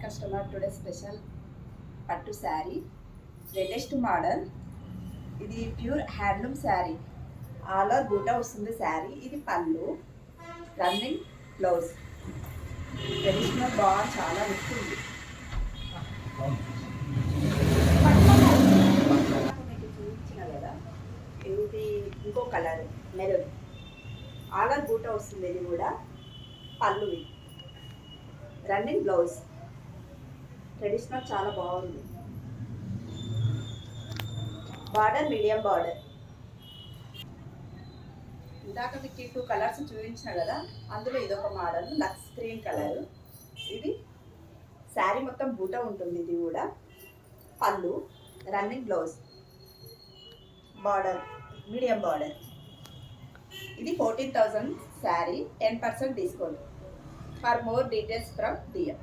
Customer today special పట్టు sari, latest model. ఇది pure handloom sari. All over బూటా వస్తుంది శారీ. ఇది పళ్ళు, రన్నింగ్ బ్లౌజ్. ట్రెడిషనల్ బాగా చాలా వస్తుంది. మీకు చూపించిన కదా, ఇది ఇంకో కలర్ మెరూన్. ఆల్ ఓవర్ బూటా వస్తుంది. ఇది కూడా పళ్ళువి, రన్నింగ్ బ్లౌజ్. ట్రెడిషనల్ చాలా బాగుంది. Border medium border. ఇందాక మీకు 2 కలర్స్ చూపించిన కదా, అందులో ఇదొక మోడల్ లక్స్ గ్రీన్ కలర్. ఇది శారీ మొత్తం బూటా ఉంటుంది. ఇది కూడా పళ్ళు, running blouse, border medium border. ఇది 14,000 sari, 10% discount. For more details from dear.